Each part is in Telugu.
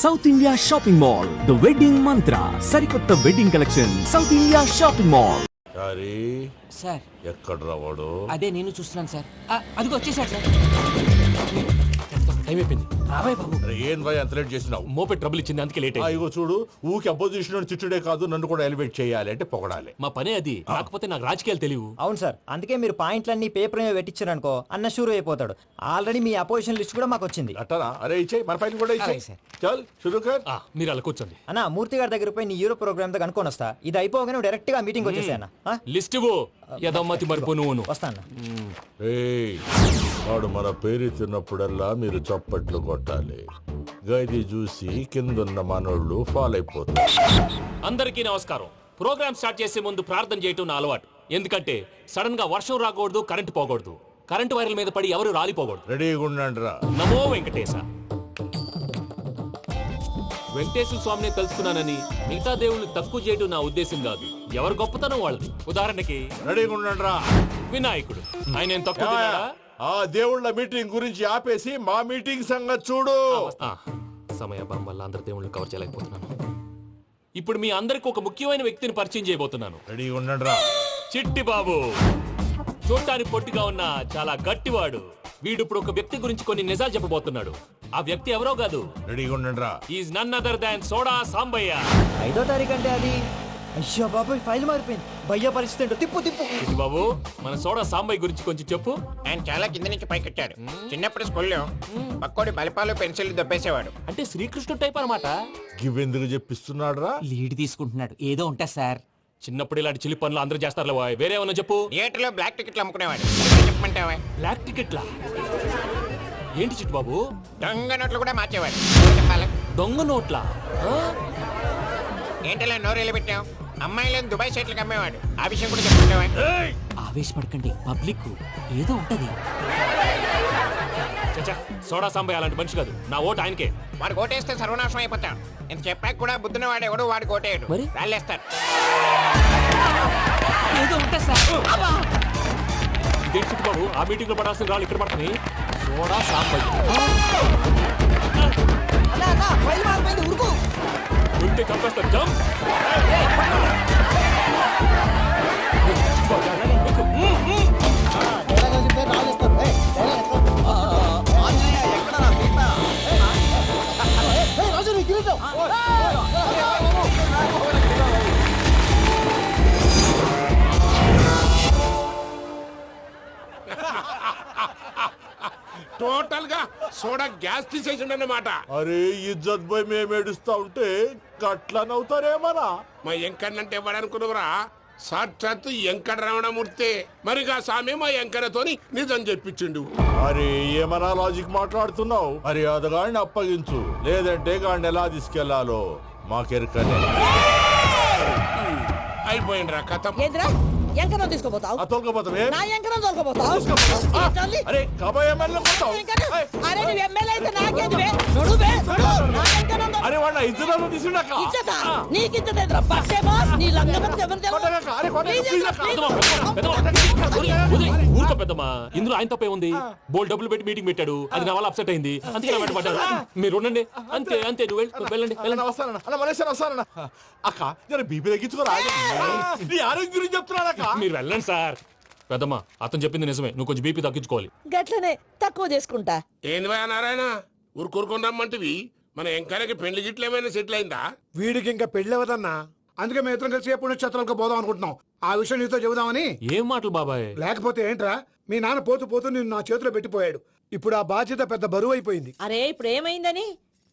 South India shopping mall the wedding మంత్ర సరికొత్త wedding collection south India shopping mall. Sorry sir ఎక్కడ రావాడు? అదే నేను చూస్తున్నాను సార్. అదిగో వచ్చేసాడు సార్. టైం అయిపోయింది. రాబాయ్ బాబు. అరే ఏం భయ అంత లేట్ చేసినావు? మోపే ట్రబుల్ ఇచ్చింది, అందుకే లేట్ అయింది. ఇగో చూడు, ఊకి అపోజిషన్ తిట్టుడే కాదు, నన్ను కూడా ఎలివేట్ చేయాలి అంటే పొగడాలి. మా పనే అది. కాకపోతే నాకు రాజకీయాలు తెలియవు. అవును సార్, అందుకే మీరు పాయింట్లన్నీ పేపర్ మీద పెట్టించారనుకో అన్న షూర్ అయిపోతాడు. ఆల్రెడీ మీ అపోజిషన్ లిస్ట్ కూడా మాకు వచ్చింది. అట్టనా? అరే ఇచ్చేయి, మన ఫైల్ కూడా ఇచ్చేయి. అలాగే సార్. చల్ షురూ కర్. మీరు అలా కూర్చోండి. అన్న మూర్తి గారి దగ్గర పోయి నీ యూరో ప్రోగ్రామ్ తో కనుక్కొని వస్తా. ఇది అయిపోగానే డైరెక్ట్ గా మీటింగ్ వచ్చేసాయన్న. లిస్ట్ ఇవ్వు. యదమ్మతి మరిపో నువ్వు. వస్తా అన్న. ఏయ్, వాడు మన పేరు తిన్నప్పుడల్లా మీరు చప్పట్లు కొట్టాలి. గది చూసి కిందున్న మనోళ్ళు ఫాలో అయిపోతారు. అందరికీ నమస్కారం. ప్రోగ్రామ్ స్టార్ట్ చేసే ముందు ప్రార్థన చేయటం నా అలవాటు. ఎందుకంటే సడన్ గా వర్షం రాకూడదు, కరెంటు పోకూడదు, కరెంటు వైర్ల మీద పడి ఎవరు రాలిపోకూడదు. రెడీగా ఉండండి రా. నమో వెంకటేశ. వెంకటేశ్వర స్వామిని తెలుసుకున్నానని మిగతా దేవుళ్ళు తక్కువ చేయటం నా ఉద్దేశం కాదు. ఎవరు గొప్పతనం వాళ్ళది. ఉదాహరణకి రెడీగా ఉండండి రా. వినాయకుడు. ఆయన ఏం తక్కువ తిన్నాడా? ఆ దేవుళ్ళ మీటింగ్ గురించి ఆపేసి మా మీటింగ్ సంగతి చూడు. సమయాభావం వల్ల అందరి దేవుళ్ళు కవర్ చేయలేకపోతున్నాను. ఇప్పుడు మీ అందరికి ఒక ముఖ్యమైన వ్యక్తిని పరిచయం చేయబోతున్నాను. రెడీగా ఉండండి రా. చిట్టి బాబు. చూడటానికి పొట్టిగా ఉన్న చాలా గట్టివాడు. వీడు ఇప్పుడు ఒక వ్యక్తి గురించి కొన్ని నిజాలు చెప్పబోతున్నాడు. ఆ వ్యక్తి ఎవరో కాదు. రెడీగా ఉండండి రా. Is none other than soda Sambayya. 5వ తారీఖు అంటే అది. అయ్యో బాబాయ్, ఫైల్ మారిపోయింది. భయ్య పరిస్థితి ఏంటో తిప్పు తిప్పు. చిట్టి బాబు, మన సోడా సాంబయ్య గురించి కొంచెం చెప్పు. ఆయన చాలా కింద నుంచి పైకొచ్చాడు. చిన్నప్పుడు స్కూల్లో పక్కోడి బలిపాలు పెన్సిల్ దొబ్బేసేవాడు. అంటే శ్రీకృష్ణుడు టైప్ అనమాట. గివెందుకు చెప్పిస్తున్నాడు రా? లీడ్ తీసుకుంటున్నాడు. ఏదో ఉంటా సార్. చిన్నప్పుడు ఇలాంటి చిలి పనులు అందరూ చేస్తారు. వేరే ఏమన్నా చెప్పు. థియేటర్లో బ్లాక్ టికెట్లు అమ్ముకునేవాడు. చెప్పమంటావా? బ్లాక్ టికెట్లా? ఏంటి చిట్టు బాబు? దొంగ నోట్లు కూడా మార్చేవాడు. చెప్పాలి. దొంగ నోట్లా? ఏంటలా నోరేళ్ళు పెట్టావు? అమ్మాయిలను దుబాయ్ సైట్లకు అమ్మేవాడు. ఆ విషయం కూడా చెప్పమంటావా? ఆవేశపడకండి, పబ్లిక్ ఏదో ఉంటది. చచ్చా, సోడా సాంబయ్య అలాంటి మనిషి కాదు. నా ఓటు ఆయనకే. వాడు ఓటేస్తే సర్వనాశనం అయిపోతాడు. నేను చెప్పాక కూడా బుద్ధిన వాడు ఎవడు వాడు ఓటేయడు. మరి? రాళ్ళేస్తారు. ఏదో ఉంటా సార్. ఇదేంటి చిట్టు బాబు, ఆ మీటింగ్ లో పడాల్సిన రాళ్ళు ఇక్కడ పడుతున్నాయి. సోడా సాంబయ్య ఉంటే చంపేస్తారు. జంప్. టోటల్ గా సోడా గ్యాస్ తీసేసిండు అన్నమాట. అరే ఇజ్జత్ పోయి మేము ఏడుస్తా ఉంటే గట్లా నవ్వుతారేమరా? మా ఎంకన్నంటే ఎవడనుకున్నావురా? సాక్షాత్తు ఎంకట రమణమూర్తి. మరిగా సామె మా ఎంకన్నతోని నిజం చెప్పించిండు. అరే ఏమన్నా లాజిక్ మాట్లాడుతున్నావు? అరే అదగాడిని అప్పగించు, లేదంటే గాడిని ఎలా తీసుకెళ్లాలో మాకెరకనే. అయిపోయిండ్రా కథ. ఏంద్రా ఎంకరం తీసుకోపోతావు? తొలకపోతావే? నా ఎంకరం తోలుకోపోతావు? అరే కాబోయే ఎమ్మెల్యే కొడతావు. అరే నువ్వు ఎమ్మెల్యే అయితే నాకేంది బే? నడు బే, నడు. నా ఎంకరం తోలు- అరే వాడిన ఇజ్జత్ తీసుకున్నాక ఇచ్చతా? నీకు ఇచ్చదేంద్రా? బస్సే బాస్, నీ లంగమతి ఎవరు తెలుసు? ఊరుకో పెద్దమ్మా. ఇందులో ఆయన తప్పే ఉంది. బోల్ డబ్బులు పెట్టి మీటింగ్ పెట్టాడు. అది నా వల్ల అప్సెట్ అయింది. అందుకే నా వెంట పడ్డాడు. మీరు ఉండండి. అంతే అంతే. నువ్వు వెళ్ళండి వెళ్ళండి. వస్తానన్న అక్క, జర బీపీ తగ్గించుకోరా. నీ ఆరోగ్యం గురించి చెప్తున్నానక్క. మీరు వెళ్ళండి సార్. పెద్దమ్మా, అతను చెప్పింది నిజమే. నువ్వు కొంచెం బీపీ తగ్గించుకోవాలి. గట్లనే తక్కువ చేసుకుంటా. ఏంది భయ నారాయణ, ఊరుకూరుకొని రమ్మంటివి? మన ఎంకన్నకి పెళ్లి గిట్లు ఏమైనా సెటిల్ అయిందా? వీడికి ఇంకా పెళ్లి అవ్వదన్నా. అందుకే మేము ఇద్దరం కలిసి పుణ్యక్షేత్రాలకు పోదాం అనుకుంటున్నాం. ఆ విషయం నీతో చెబుదామని. ఏం మాటలు బాబాయ్? లేకపోతే ఏంట్రా, మీ నాన్న పోతూ పోతూ నిన్ను నా చేతిలో పెట్టిపోయాడు. ఇప్పుడు ఆ బాధ్యత పెద్ద బరువు అయిపోయింది. అరే ఇప్పుడు ఏమైందని?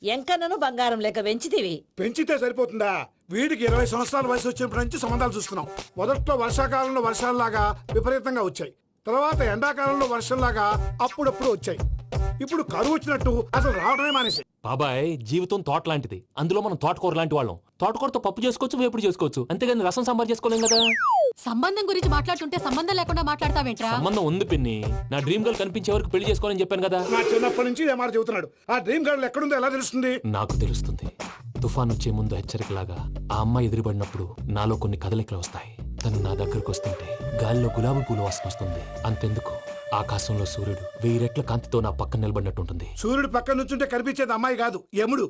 ఎంకన్నను బంగారం లెక్క పెంచితివి. పెంచితే సరిపోతుందా? వీడికి 20 సంవత్సరాల వయసు వచ్చినప్పటి నుంచి సంబంధాలు చూస్తున్నాం. మొదట్లో వర్షాకాలంలో వర్షాలలాగా విపరీతంగా వచ్చాయి. తర్వాత ఎండాకాలంలో వర్షంలాగా అప్పుడప్పుడు వచ్చాయి. ఇప్పుడు కరువు వచ్చినట్టు అసలు రావడమే మానేసి. బాబాయ్, జీవితం తోట లాంటిది. అందులో మనం తోటకూర లాంటి వాళ్ళం. తోటకూరతో పప్పు చేసుకోవచ్చు, వేపుడు చేసుకోవచ్చు. అంతేగాని రసం సాంబార్ చేసుకోలేం కదా. సంబంధం గురించి మాట్లాడుతుంటే సంబంధం లేకుండా మాట్లాడతావేంట్రా? సంబంధం ఉంది పిన్ని. నా డ్రీమ్ గర్ల్ కనిపించే వరకు పెళ్లి చేసుకోవాలని చెప్పాను కదా. నా చిన్నప్పటి నుంచి ఇదే మాట చెబుతున్నాడు. ఆ డ్రీమ్ గర్ల్ ఎక్కడుందో ఎలా తెలుస్తుంది? నాకు తెలుస్తుంది. తుఫాన్ వచ్చే ముందు హెచ్చరికలాగా ఆ అమ్మాయి ఎదురుపడినప్పుడు నాలో కొన్ని కదలికలు వస్తాయి. తను నా దగ్గరకు వస్తుంటే గాలిలో గులాబీ పూలు వాసన వస్తుంది. అంతెందుకు, ఆకాశంలో సూర్యుడు 1000 రెట్ల కాంతితో నా పక్కన నిలబడినట్టుంటుంది. సూర్యుడు పక్కన నుంచుంటే కనిపించేది అమ్మాయి కాదు, యముడు.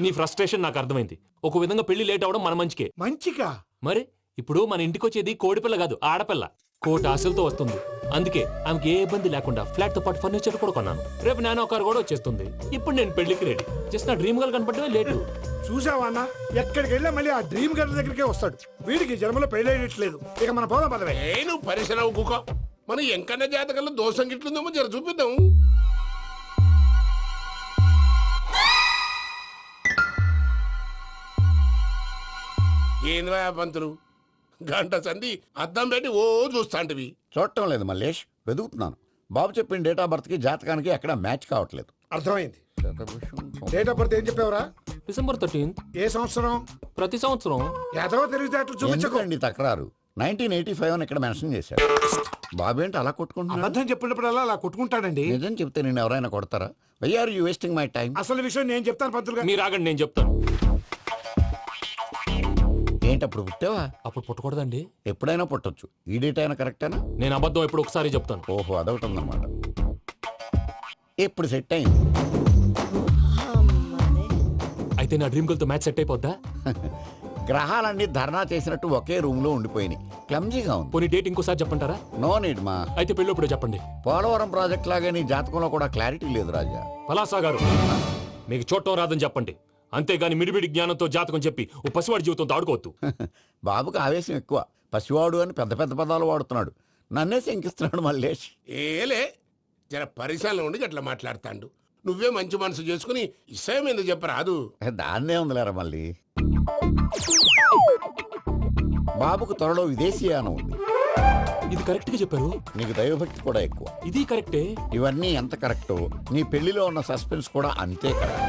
నీ ఫ్రస్ట్రేషన్ నాకు అర్థమైంది. ఒక విధంగా పెళ్లి లేట్ అవడం మన మంచికే. మంచిగా మరి ఇప్పుడు మన ఇంటికి వచ్చేది కోడిపిల్ల కాదు, ఆడపిల్ల. కోటి ఆశలతో వస్తుంది. అందుకే ఆమెకి ఏ ఇబ్బంది లేకుండా ఫ్లాట్ తో పాటు ఫర్నిచర్ కూడా కొన్నాను. రేపు నానో కారు కూడా వచ్చేస్తుంది. ఇప్పుడు నేను పెళ్లికి రెడీ. జస్ట్ నా డ్రీమ్ గర్ల్ కనపడమే లేటు. చూసావా అన్న, ఎక్కడికి వెళ్ళా మళ్ళీ ఆ డ్రీమ్ గర్ల్ దగ్గరికే వస్తాడు. వీడికి జన్మలో పెళ్ళేయట్లేదు. ఇక మన పోదాం పదవే. నేను పరిశ్రమ కుక మన ఎంకన్న జాతకంలో దోషం గిట్లుందేమో జర చూపిద్దాం. ఏంద్రా పంతులు, గంట సంధి అద్దం పెట్టి ఓ చూస్తాంటివి. చూడటం లేదు మల్లేష్, వెతుకుతున్నాను. బాబు చెప్పిన డేట్ ఆఫ్ బర్త్ కి జాతకానికి ఎక్కడ మ్యాచ్ కావట్లేదు. అర్థమైంది. డేట్ ఆఫ్ బర్త్ ఏం చెప్పావురా? December 13th. ఏ సంవత్సరం? ప్రతి సంవత్సరం. ఎదవ తెలివితేటలు చూపించకండి. ఎందుకండి తక్రారు? 1985 అని ఇక్కడ మెన్షన్ చేశాడు. బాబు ఏంటి అలా కొట్టుకుంటున్నాడు? అబద్ధం చెప్పినప్పుడల్లా అలా కొట్టుకుంటాడండి. నిజం చెప్తే నేను ఎవరైనా కొడతారా? Why are you wasting my time? అసలు విషయం నేను చెప్తాను పంతులు గారు. మీరు ఆగండి, నేను చెప్తాను. ఏంటి అప్పుడు పుట్టావా? అప్పుడు పుట్టకూడదండి. ఎప్పుడైనా పుట్టొచ్చు. ఈ డేట్ అయినా కరెక్టేనా? నేను అబద్ధం ఎప్పుడు ఒకసారి చెప్తాను. ఓహో, అదొకటి ఉందన్నమాట. ఎప్పుడు సెట్ అయింది? అయితే నా డ్రీమ్ గర్ల్ తో మ్యాచ్ సెట్ అయిపోద్దా? గ్రహాలన్నీ ధర్నా చేసినట్టు ఒకే రూమ్ లో ఉండిపోయినాయి. క్లమ్జీగా ఉంది. పోనీ డేట్ ఇంకోసారి చెప్పంటారా? నో నీడ్ మా. అయితే పెళ్ళప్పుడు చెప్పండి. పోలవరం ప్రాజెక్ట్ లాగే నీ జాతకంలో కూడా క్లారిటీ లేదు రాజా. పలాసా గారు, మీకు చూడటం రాదని చెప్పండి. అంతేగాని మిడిమిడి జ్ఞానంతో జాతకం చెప్పి ఓ పసివాడి జీవితంతో ఆడుకోవద్దు. బాబుకి ఆవేశం ఎక్కువ. పసివాడు అని పెద్ద పెద్ద పదాలు వాడుతున్నాడు. నన్నే శంకిస్తున్నాడు మల్లేష్. ఏలే జర పరిశ్రమలో ఉండి అట్లా మాట్లాడతాండు. నువ్వే మంచి మనసు చేసుకుని ఇష్టం ఎందుకు చెప్పరాదు? దాన్నే ఉందిలేరా మళ్ళీ. బాబుకు త్వరలో విదేశీయానం ఉంది. ఇది కరెక్ట్ గా చెప్పారు. నీకు దైవభక్తి కూడా ఎక్కువ. ఇది కరెక్టే. ఇవన్నీ ఎంత కరెక్టో నీ పెళ్లిలో ఉన్న సస్పెన్స్ కూడా అంతే కరెక్ట్.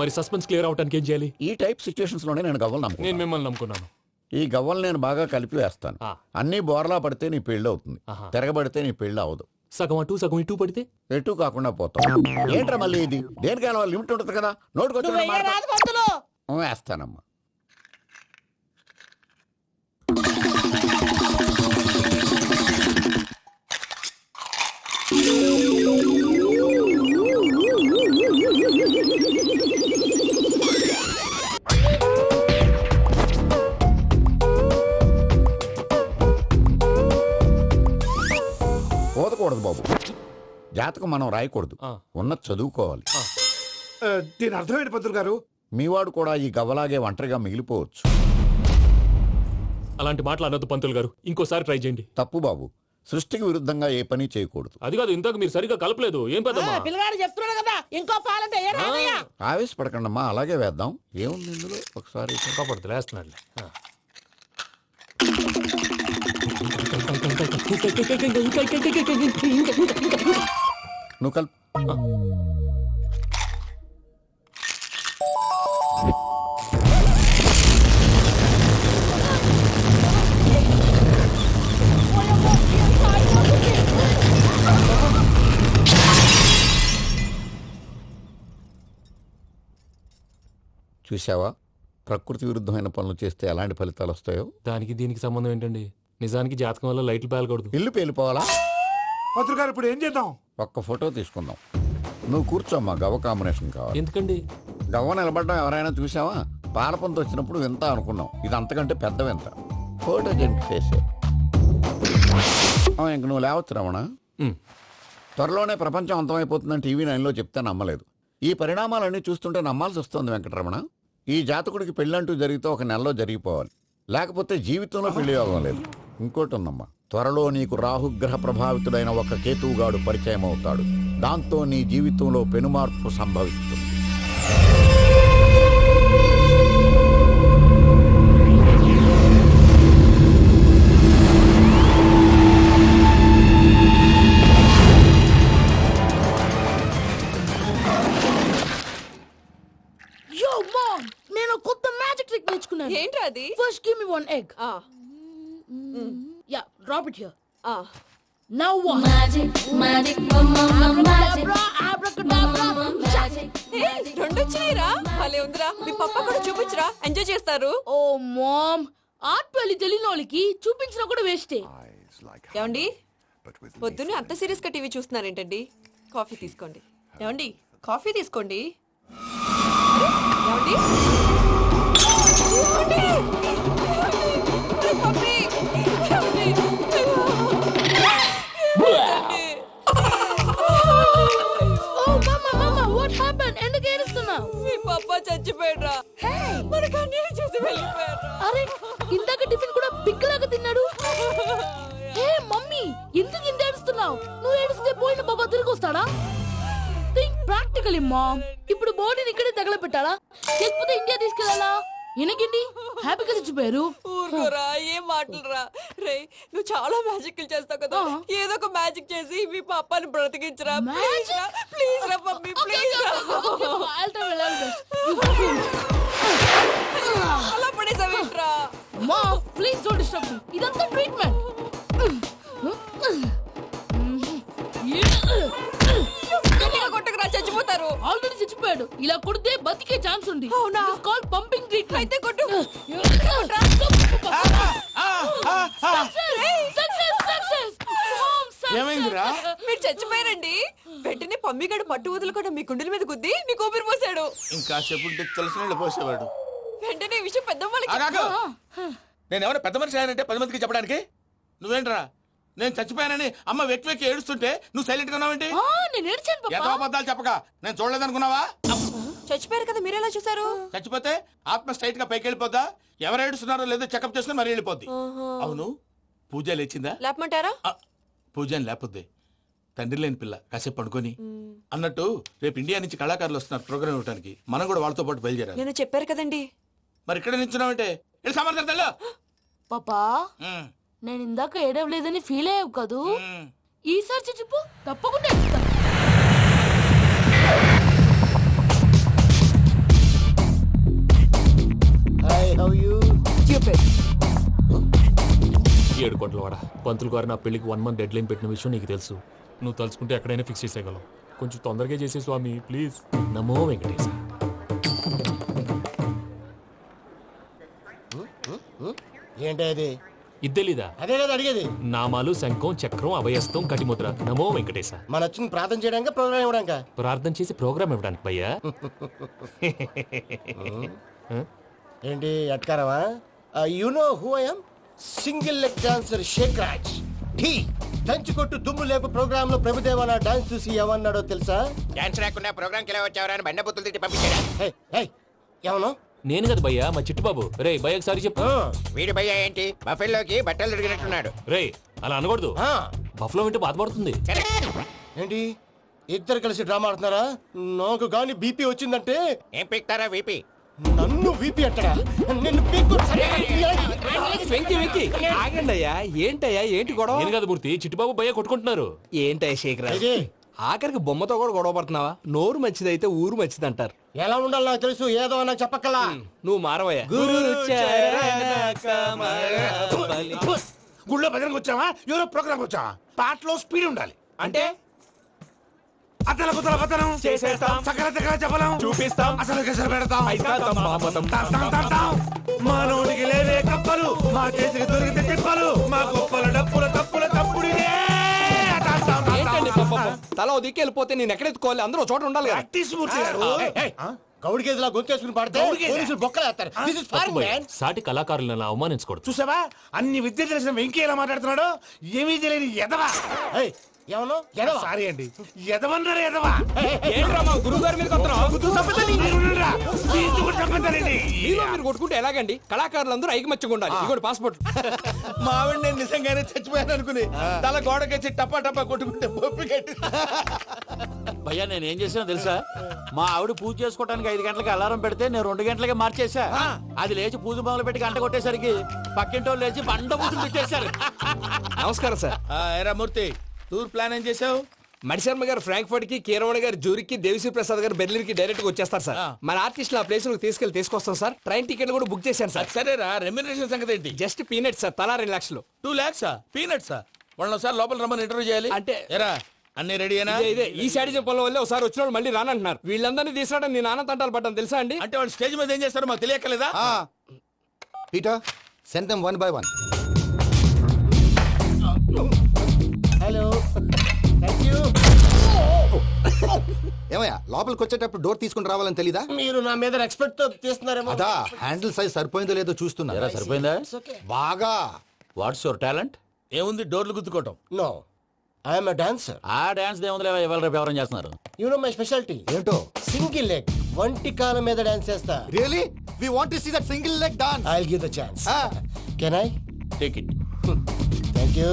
మరి సస్పెన్స్ క్లియర్ అవడానికి ఏం చేయాలి? ఈ టైప్ సిచ్యువేషన్స్ లోనే నేను గవ్వలు నమ్ముకున్నాను. నేను మిమ్మల్ని నమ్ముకున్నాను. ఈ గవ్వలు నేను బాగా కలిపి వేస్తాను. అన్ని బోర్లా పడితే నీ పెళ్లి అవుతుంది. తిరగబడితే నీ పెళ్లి అవదు. సగం అటు సగం ఇటు పడితే ఎటు కాకుండా పోతాం. ఏంట్రా మళ్ళీ ఇది? దేనికైనా లిమిట్ ఉంటుంది కదా. నోటుకొచ్చి వేస్తానమ్మా. పోదకూడదు బాబు. జాతకం మనం రాయకూడదు, ఉన్న చదువుకోవాలి. దీని అర్థమైంది పంతులు గారు. మీవాడు కూడా ఈ గవ్వలాగే ఒంటరిగా మిగిలిపోవచ్చు. అలాంటి మాటలు అనొద్దు పంతులు గారు. ఇంకోసారి ట్రై చేయండి. తప్పు బాబు. సృష్టికి విరుద్ధంగా ఏ పని చేయకూడదు. అది కాదు, ఇంతకు మీరు సరిగ్గా కలపలేదు. ఏం పెద్దమ్మా? పిల్లగాడు చెప్తున్నాడు కదా, ఇంకో పాలంటే ఏ రాదయ్యా. ఆవేశపడకండమ్మా, అలాగే వేద్దాం. ఏముంది ఇందులో? ఒకసారి కాపాడుతు లేస్తున్నాడు. నువ్వు కలుపు. చూసావా, ప్రకృతి విరుద్ధమైన పనులు చేస్తే ఎలాంటి ఫలితాలు వస్తాయో. దానికి దీనికి సంబంధం ఏంటండి? నిజానికి జాతకం వల్ల లైట్లు పేలకూడదు. ఇల్లు పేలిపోవాలా? పంతులు గారు ఇప్పుడు ఏం చేద్దాం? ఒక్క ఫోటో తీసుకుందాం. నువ్వు కూర్చోమ్మా. గవ్వ కాంబినేషన్ కావాలి. ఎందుకండి? గవ్వ నిలబడడం ఎవరైనా చూసావా? పాలపంత వచ్చినప్పుడు వింత అనుకున్నాం. ఇది అంతకంటే పెద్ద వింత. ఫోటో జంక్ చేసే ఇంక నువ్వు లేవచ్చు రమణ. త్వరలోనే ప్రపంచం అంతమైపోతుందని టీవీ 9లో చెప్తే నమ్మలేదు. ఈ పరిణామాలన్నీ చూస్తుంటే నమ్మాల్సి వస్తుంది వెంకటరమణ. ఈ జాతకుడికి పెళ్ళంటూ జరిగితే ఒక నెలలో జరిగిపోవాలి, లేకపోతే జీవితంలో పెళ్లి యోగం లేదు. ఇంకోటి ఉందమ్మా, త్వరలో నీకు రాహుగ్రహ ప్రభావితుడైన ఒక కేతువుగాడు పరిచయం అవుతాడు. దాంతో నీ జీవితంలో పెనుమార్పు సంభవిస్తుంది. నేను కొత్త మ్యాజిక్ ట్రిక్ నేర్చుకున్నాను. ఏంట్రా అది? First give me one egg. Yeah, drop it here. Now what? Magic రెండు వచ్చినాయిరా. భలే ఉందిరా. మీ పప్ప కూడా చూపించరా, ఎంజాయ్ చేస్తారు. ఓ మామ్, ఆర్ట్ పెళ్లి తెలియని వాళ్ళకి చూపించినా కూడా వేస్టే. ఏమండి, పొద్దున్నే అంత సీరియస్ గా టీవీ చూస్తున్నారేంటండి? కాఫీ తీసుకోండి. ఏమండి, కాఫీ తీసుకోండి. ఏమండి? పాప చచ్చిపోయాడ్రా మనకు అన్యాయం చేసి వెళ్ళిపోయాడ్రా అరే ఇందాక టిఫిన్ కూడా పిక్కలాగా తిన్నాడు. హే మమ్మీ, ఎందుకు ఇంత ఏడుస్తున్నావు? నువ్వు ఏడిస్తే పోయిన బాబా తిరిగి వస్తాడా? Think practically mom. ఇప్పుడు బాడీని ఇక్కడే తగలబెట్టాలా, లేకపోతే ఇండియా తీసుకెళ్ళాలా? ఎనకండి హ్యాపీగా చచ్చిపోయారు. ఊరుకోరా, ఏం మాటలురా. రే, నువ్వు చాలా మ్యాజిక్ చేస్తావు కదా, ఏదో ఒక మ్యాజిక్ చేసి మీ పాపాని బ్రతికించరా. ప్లీజ్ రా మమ్మీ, ప్లీజ్ రా. అలా పడేసావేంట్రా? Mom please don't disturb me. ఇదంతా ట్రీట్మెంట్. కొట్టకరా, చచ్చిపోతారు. ఆల్రెడీ చచ్చిపోయాడు. ఇలా కొడితే బతికే ఛాన్స్ ఉంది. అవునా? Call pumping treatment. అయితే కొట్టు. ఏమైందిరా? మీరు చచ్చిపోయారండి. వెంటనే పమ్మిగాడు మట్టు వదులుకుండా మీ గుండెల మీద గుద్ది మీకు ఊపిరి పోసాడు. ఇంకా చెప్పు తెలిసిన పోసేవాడు. వెంటనే ఈ విషయం పెద్దమ్మ నేను ఎవరైనా పెద్ద మనిషి ఆయనంటే 10 మందికి చెప్పడానికి. నువ్వేంట్రా నేను చచ్చిపోయానని అమ్మ వెక్కి వెక్కి ఏడుస్తుంటే నువ్వు సైలెంట్ గా ఉన్నావేంటి? నేను ఏడ్చాను ఎంత అబద్ధాలు చెప్పక నేను చూడలేదనుకున్నావా? చచ్చిపోయారు కదా, మీరెలా చూసారు? చచ్చిపోతే ఆత్మ స్ట్రైట్ గా పైకి వెళ్ళిపోద్దా? ఎవరు ఏడుస్తున్నారో లేదో చెకప్ చేసుకుని మరి వెళ్ళిపోద్ది. అవును, పూజ లేచిందా? లేపమంటారా? పూజ అని లేకపోద్ది. తండ్రి లేని పిల్ల కాసేపు పడుకొని. అన్నట్టు రేపు ఇండియా నుంచి కళాకారులు వస్తున్నారు ప్రోగ్రామ్ ఇవ్వడానికి. మనం కూడా వాళ్ళతో పాటు బయలుదేరాలి. నేను చెప్పారు కదండి. మరి ఇక్కడ నిల్చున్నావంటే సమర్థతలో పాపా, నేను ఇందాక ఏడవలేదని ఫీల్ అయ్యావు కదూ? ఈసారి చచ్చిపో, తప్పకుండా ఏడుస్తా. ఏడు కోట్ల వాడ పంతులు గారు నా పెళ్లికి 1 month డెడ్ లైన్ పెట్టిన విషయం నీకు తెలుసు. నువ్వు తలుచుకుంటే ఎక్కడైనా ఫిక్స్ చేసేయగలవు. కొంచెం తొందరగా చేసే స్వామి ప్లీజ్. నమో వెంకటేశ. ఏంటి అది? ఇద్దెలీదా? అదే కదా అడిగేది. నామాలు శంఖం చక్రం అభయస్తం కటిముద్ర. నమో వెంకటేశ. మన వచ్చింది ప్రార్థన చేయడానికి, ప్రోగ్రామ్ ఇవ్వడానికి. ప్రార్థన చేసి ప్రోగ్రామ్ ఇవ్వడానికి భయ్యా. ఏంటి అట్కారమా? You know who I am? Single leg dancer Shake Raj. టీ దంచి కొట్టు దుమ్ము లేపు ప్రోగ్రామ్ లో ప్రభుదేవ నా డాన్స్ చూసి ఏమన్నాడో తెలుసా? డాన్స్ రాకుండా ప్రోగ్రామ్ కి ఎలా వచ్చావరా అని బండ బుద్ధులు తిట్టి పంపించాడా? ఏమను? నేను కదా భయ్యా, మా చిట్టుబాబు. రే భయ్య ఒకసారి చెప్పు. వీడి భయ్య ఏంటి బఫెల్లోకి బట్టలు తిరిగినట్టున్నాడు. రే అలా అనకూడదు. బఫ్లో వింటే బాధపడుతుంది. ఏంటి ఇద్దరు కలిసి డ్రామా ఆడుతున్నారా? నాకు గాని బీపీ వచ్చిందంటే ఏం పీక్తారా వీపీ? నన్ను వీపీ అంటారా? నిన్ను పీక్కు. వెంకీ వెంకీ ఆగండి అయ్యా. ఏంటయ్యా, ఏంటి గొడవ? నేను కదా మూర్తి, చిట్టుబాబు భయ్య కొట్టుకుంటున్నారు. ఏంటయ్యా శేఖర్, ఆఖరికి బొమ్మతో కూడా గొడవ పడుతున్నావా? నోరు మంచిదైతే ఊరు మంచిది అంటారు. ఎలా ఉండాలి నాకు తెలుసు, ఏదో నాకు చెప్పక్కలా. నువ్వు మారవయ్యా. గుళ్ళో భజనకు వచ్చావా? ఎవరో ప్రోగ్రామ్ వచ్చావా? పాటలో స్పీడ్ ఉండాలి. అంటే అతల కుతల పతనం చేసేస్తాం, సకల దగ్గర చెప్పలేం, చూపిస్తాం, అసలు గసలు పెడతాం, అయితాం, బాపతం. మానవుడికి లేవే కప్పలు, మా చేతికి దొరికితే తిప్పలు, మా గొప్పల డప్పుల తప్పుల తప్పుడిదే. ఏంటండి పాపం? తల ఓ దిక్కు వెళ్ళిపోతే నేను ఎక్కడెత్తుకోవాలి? అందరూ చోట ఉండాలి కదా. ప్రాక్టీస్ మూర్తి గారు. గౌడి గేదెలా గొంతేసుకుని పాడితే పోలీసులు బొక్కలేస్తారు. This is foreign, man. సాటి కళాకారులను అవమానించకూడదు. చూసావా అన్ని విద్య తెలిసిన వెంకీ ఎలా మాట్లాడుతున్నాడు? ఏమీ తెలియని ఎదవా. ఏమను? ఎదవా? సారీ అండి, ఎదవన్నారు ఎదవా. ఏంట్రా మా గురువు గారి మీద మీలో మీరు కొట్టుకుంటే ఎలాగండి? కళాకారులందరూ ఐకమత్యంగా ఉండాలి. ఇదిగోటి పాస్పోర్ట్. మా ఆవిడ నేను నిజంగానే చచ్చిపోయాను అనుకుని తల గోడకొచ్చి టపా టపా కొట్టుకుంటే పొప్పి కట్టి. భయ్యా నేనేం చేసినా తెలుసా? మా ఆవిడ పూజ చేసుకోవడానికి 5 గంటలకి అలారం పెడితే నేను 2 గంటలకే మార్చేసా. అది లేచి పూజ మొదలు పెట్టి గంట కొట్టేసరికి పక్కింటోళ్ళు లేచి బండ పూజలు పెట్టేశారు. నమస్కారం సార్. ఎరా మూర్తి, టూర్ ప్లాన్ ఏం చేసావు? మణిశర్మ గారు ఫ్రాంక్ఫర్ట్ కి, కీరవాణి గారు జూరిక్ కి, దేవిశ్రీ ప్రసాద్ గారు బెర్లిన్ కి డైరెక్ట్ గా వచ్చేస్తారు సార్. మన ఆర్టిస్ట్ ఆ ప్లేస్ తీసుకొస్తాం సార్. ట్రైన్ టికెట్ కూడా బుక్ చేశాను సార్. సరేరా, రెమ్యూనరేషన్ సంగతి ఏంటి? జస్ట్ పీనట్స్ సార్, తలా 2 లక్షలు. 2 lakhs పీనట్సా? వాళ్ళని ఒకసారి లోపల రమ్మని ఇంటర్వ్యూ చేయాలి. అంటే ఎరా అన్ని రెడీ అయినా? ఇదే ఈ శాడిజం పనుల వల్లే ఒకసారి వచ్చిన వాళ్ళు మళ్ళీ రానంటున్నారు. వీళ్ళందరినీ తీసుకురావడం నేను ఆనందంటాలు పడ్డాను తెలుసా అండి. అంటే వాళ్ళు స్టేజ్ మీద ఏం చేస్తారో మాకు తెలియక్కలేదా? Peter, send them one by one. Hello, thank you. ఏమయ్యా లోపలికి వచ్చేటప్పుడు డోర్ తీసుకుని రావాలని తెలీదా? మీరు నా మీద ఎక్స్పెక్ట్ తో తీస్తున్నారేమో. అదా హ్యాండిల్ సైజ్ సరిపోయిందో లేదో చూస్తున్నా. సరిపోయిందా? బాగా. What's your talent? ఏముంది డోర్లు గుద్దుకోవటం. No, I'm a dancer. ఆ డాన్స్ దేవుందిలే, ఇవాళ రేపు ఎవరైనా చేస్తున్నారు. యు నో మై స్పెషాలిటీ ఏంటో? సింగిల్ లెగ్ వంటి కాలం మీద డాన్స్ చేస్తా. Really we want to see that single leg dance. I will give the chance. Can I take it. Thank you.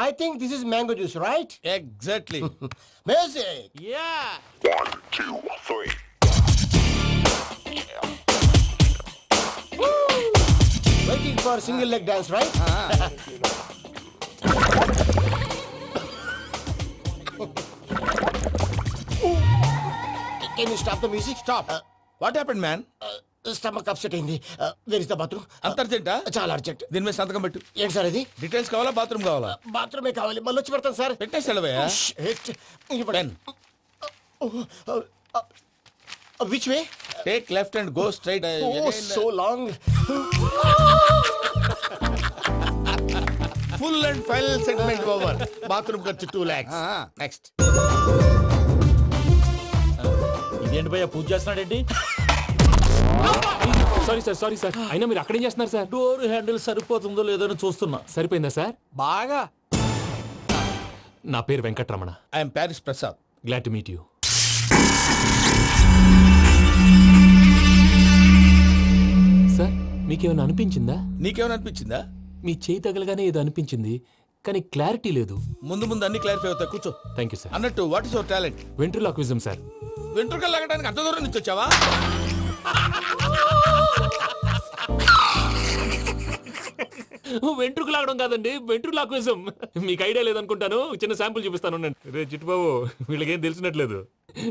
I think this is mango juice, right? Exactly. Music. Yeah. 1, 2, 3. Waiting for single leg dance, right? Can you stop the music? Stop. What happened, man? Stomach upset అయింది. Where is the bathroom? అంత అర్జెంటా? చాలా అర్జెంట్. దీని మీద సంతకం పెట్టు. ఏంటి సార్ ఇది? డీటెయిల్స్ కావాలా బాత్రూమ్ కావాలా? బాత్రూమే కావాలి. మళ్ళీ వచ్చి పెడతాను సార్. పెట్టేసి వెళ్ళవయ్యా. Pen. Which way? Take left and go straight. Oh, so long. Full and final segment over. Bathroom ఖర్చు 2 lakhs. నెక్స్ట్. ఇదేంటి భయ్యా పూజ చేస్తున్నాడేంటి? సారీ సార్ అయినా మీరు అక్కడేం చేస్తున్నారు సార్? డోర్ హ్యాండిల్ సరిపోతుందో లేదో అని చూస్తున్నా. సరిపోయిందా సార్? బాగా. నా పేరు Venkatramana. I'm Paris Prasad. Glad to meet you. Sir మీకేమైనా అనిపించిందా? నీకేమైనా అనిపించిందా? మీ చేయి తగలగానే ఏదో అనిపించింది కానీ క్లారిటీ లేదు. ముందు అన్ని క్లారిఫై అవుతాయి. కూర్చో. Thank you sir. అన్నట్టు what is your talent? Ventriloquism sir. వెంట్రుకలు లాగడానికి అంత దూరం నుంచి వచ్చావా? వెంట్రుకు లాగడం కాదండి, వెంట్రులాక్విజం. మీకు ఐడియా లేదనుకుంటాను. చిన్న శాంపుల్ చూపిస్తాను. రే చిట్టుబాబు, వీళ్ళకేం తెలిసినట్లేదు.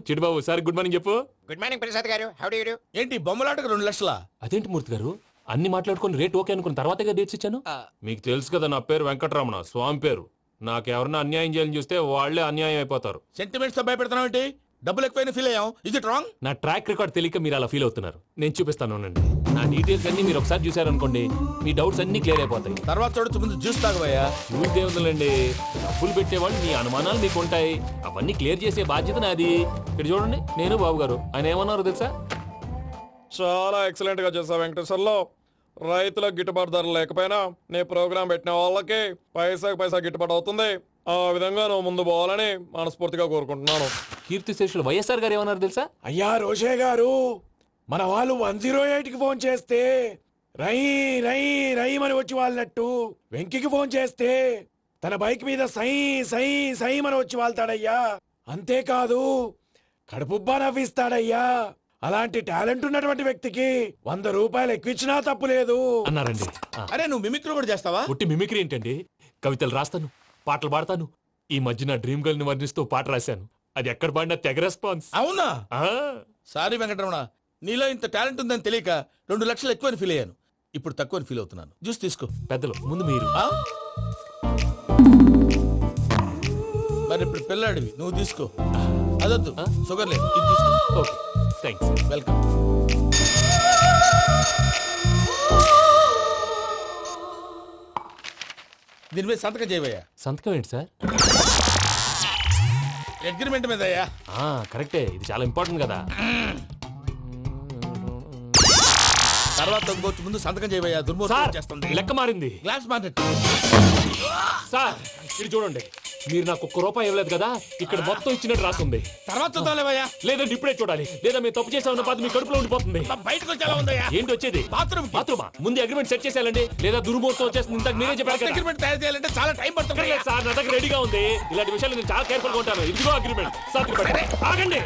చిట్టుబాబు సార్ గుడ్ మార్నింగ్ చెప్పు. గుడ్ మార్నింగ్ ప్రసాద్ గారు. How do you do? ఏంటి బొమ్మలాటకు 2 లక్షలా? అదేంటి మూర్తి గారు, అన్ని మాట్లాడుకుని రేట్ ఓకే అనుకున్న తర్వాతగా డేట్స్ ఇచ్చాను. మీకు తెలుసు కదా నా పేరు వెంకటరమణ, స్వామి పేరు. నాకెవరన్నా అన్యాయం చేయాలని చూస్తే వాళ్లే అన్యాయం అయిపోతారు. సెంటిమెంట్స్ తో భయపెడతావు ఏంటి? డబ్బులు ఎక్కువైనా ఫీల్ అయ్యాం. ఇది రాంగ్. నా ట్రాక్ రికార్డ్ తెలియక మీరు అలా ఫీల్ అవుతున్నారు. నేను చూపిస్తాను ఉండండి. నా డీటెయిల్స్ అన్ని మీరు ఒకసారి చూసారనుకోండి, మీ డౌట్స్ అన్ని క్లియర్ అయిపోతాయి. తర్వాత చూడొచ్చు, ముందు జ్యూస్ తాగబోయా. చూస్తే ఉందండి, డబ్బులు పెట్టేవాళ్ళు మీ అనుమానాలు మీకు ఉంటాయి. అవన్నీ క్లియర్ చేసే బాధ్యత నాది. ఇక్కడ చూడండి, నేను బాబు గారు. ఆయన ఏమన్నారు తెలుసా? చాలా ఎక్సలెంట్ గా చేసావు వెంకటేశ్వర్లో. రైతులకు గిట్టుబాటు ధరలు లేకపోయినా నీ ప్రోగ్రాం పెట్టిన వాళ్ళకి పైసాకి పైసా గిట్టుబాటు అవుతుంది. ఆ విధంగా నువ్వు ముందు పోవాలని మనస్ఫూర్తిగా కోరుకుంటున్నాను. కీర్తి శేషులు వైఎస్ఆర్ గారు ఏమన్నారు తెలుసా? అయ్యా రోషే గారు, మన వాళ్ళు 108కి ఫోన్ చేస్తే రై రై రైమని వచ్చి వాళ్ళనట్టు, వెంకికి ఫోన్ చేస్తే తన బైక్ మీద సై సై సైమని వచ్చి వాళ్తాడయ్యా. అంతేకాదు కడుపుబ్బా నవ్విస్తాడయ్యా. అలాంటి టాలెంట్ ఉన్నటువంటి వ్యక్తికి 100 రూపాయలు ఎక్కువిచ్చినా తప్పు లేదు అన్నారండి. అరే నువ్వు మిమిక్రీ కూడా చేస్తావా? పుట్టి మిమిక్రీ ఏంటండి? కవితలు రాస్తాను, పాటలు పాడతాను. ఈ మధ్య నా డ్రీమ్ గర్ల్ ని వర్ణిస్తూ పాట రాశాను. అది ఎక్కడ పాడినా తెగ రెస్పాన్స్. అవునా? సారీ వెంకటరమణ, నీలో ఇంత టాలెంట్ ఉందని తెలియక 2 లక్షలు ఎక్కువని ఫీల్ అయ్యాను. ఇప్పుడు తక్కువని ఫీల్ అవుతున్నాను. జ్యూస్ తీసుకో. పెద్దలు ముందు మీరు. మరి ఇప్పుడు పిల్లాడివి, నువ్వు తీసుకో. అదొద్దు, షుగర్ లేదు, ఇది తీసుకో. Okay thanks. వెల్కమ్. దీని మీద సంతకం చేయవయ్యా. సంతకం ఏంటి సార్? అగ్రిమెంట్ మీద అయ్యా. కరెక్టే, ఇది చాలా ఇంపార్టెంట్ కదా. తర్వాత ఇంకొచ్చి ముందు సంతకం చేయవయ్యా. దుర్మోహం చేస్తుంది. లెక్క మారింది. గ్లాస్ మారినట్టు. సార్ ఇది చూడండి, మీరు నాకు 1 రూపాయి ఇవ్వలేదు కదా, ఇక్కడ మొత్తం ఇచ్చినట్టు రాస్తుంది. తర్వాత చూద్దాంలేవయ్యా. లేదంటే ఇప్పుడే చూడాలి, లేదా మీరు తప్పు చేసామన్న బాధ మీ కడుపులో ఉండిపోతుంది. బయటకు వచ్చేలా ఉందయ్యా. ఏంటి వచ్చేది? బాత్రూమా? ముందు అగ్రిమెంట్ సెట్ చేసేయాలండి, లేదా దుర్మూర్తం వచ్చేస్తుంది. ఇంతకు మీరే చెప్పారు కదా. అగ్రిమెంట్ తయారు చేయాలంటే చాలా టైం పడుతుంది సార్. నా దగ్గర రెడీగా ఉంది. ఇలాంటి విషయాలు నేను చాలా కేర్ఫుల్ గా ఉంటాను. ఇదిగో అగ్రిమెంట్. ఆగండి,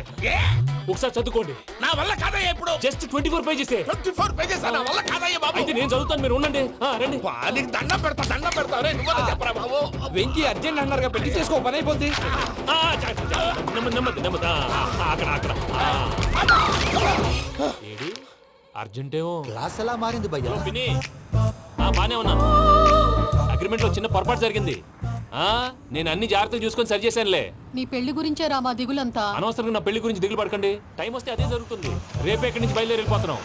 ఒకసారి చదువుకోండి. నా వల్ల కాదయ్యా. ఇప్పుడు జస్ట్ 24 పేజెస్. 24 పేజెస్ నా వల్ల కాదయ్యా బాబు. అయితే నేను చదువుతాను, మీరు ఉండండి. రండి. నీకు దండం పెడతా. నువ్వు చెప్పరా బాబు. వెంకీ అర్జెంట్ అన్నారు, పెట్టి చేసుకో, పని అయిపోద్ది. నెమ్మది. అక్కడ ఏడి అర్జెంటేమో. క్లాస్ ఎలా మారింది భయ్యా? బానే ఉన్నాను. అగ్రిమెంట్ లో చిన్న పొరపాటు జరిగింది. నేను అన్ని జాగ్రత్తలు చూసుకొని సరి చేశానులే. నీ పెళ్లి గురించే రామా దిగులంతా. అనవసరంగా నా పెళ్లి గురించి దిగులు పడకండి. టైం వస్తే అదే జరుగుతుంది. రేపే ఇక్కడి నుంచి బయలుదేరి వెళ్ళిపోతున్నాం.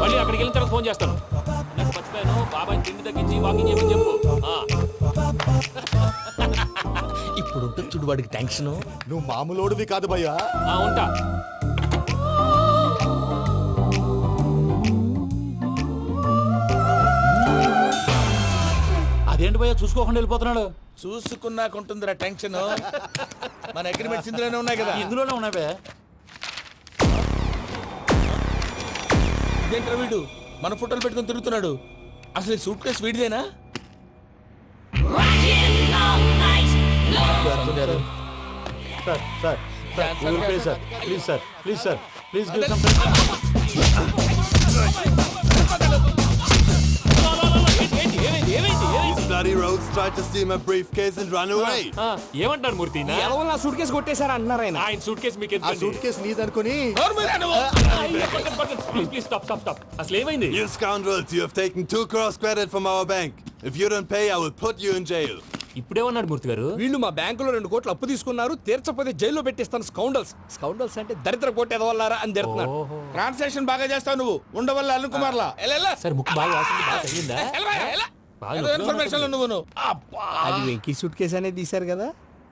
మళ్ళీ అక్కడికి వెళ్ళిన తర్వాత ఫోన్ చేస్తాను. నాకు మర్చిపోయాను, బాబాయ్ తిండి తగ్గించి వాకింగ్ చేయమని చెప్పు. ఇప్పుడు ఉంటుంది చూడు వాడికి టెన్షన్. నువ్వు మామూలోడివి కాదు భయ్యా. ఉంటా. అదేంటి భయ్యా చూసుకోకుండా వెళ్ళిపోతున్నాడు? చూసుకున్నాకుంటుందిరా టెన్షన్. మన అగ్రిమెంట్స్ ఇందులోనే ఉన్నాయి కదా. ఇందులోనే ఉన్నావే. ఇదేంట్రా వీడు మన ఫోటోలు పెట్టుకొని తిరుగుతున్నాడు. అసలు సూట్ కేసు వీడిదేనా? Bloody rogues tried to steal my briefcase and run away. ఏమంటారు మూర్తి? ఎలా నా సూట్ కేసు కొట్టేశారా అన్నారు ఆయన. ఆయన సూట్ కేసు మీకు ఆ సూట్ కేసు నీదనుకుని. Please stop stop stop. అసలు ఏమైంది? You scoundrels, you have taken 2 crores credit from our bank. If you don't pay, I will put you in jail. ఇప్పుడేమన్నాడు మూర్తి గారు? వీళ్ళు మా బ్యాంకులో 2 కోట్లు అప్పు తీసుకున్నారు, తీర్చపోతే జైల్లో పెట్టిస్తాను. స్కౌండల్స్ అంటే దరిద్ర కొట్టేదవల్లారా అని తిడుతున్నారు. ట్రాన్సాక్షన్ బాగా చేస్తావు నువ్వు. ఉండవల్ల అల్లు కుమార్లా. సార్ ముక్కు బాగా వాసింది, బాగా తగిలిందా? ఇన్ఫర్మేషన్ నువ్వు. అది వెంకీ సూట్ కేసు అనేది తీశారు కదా.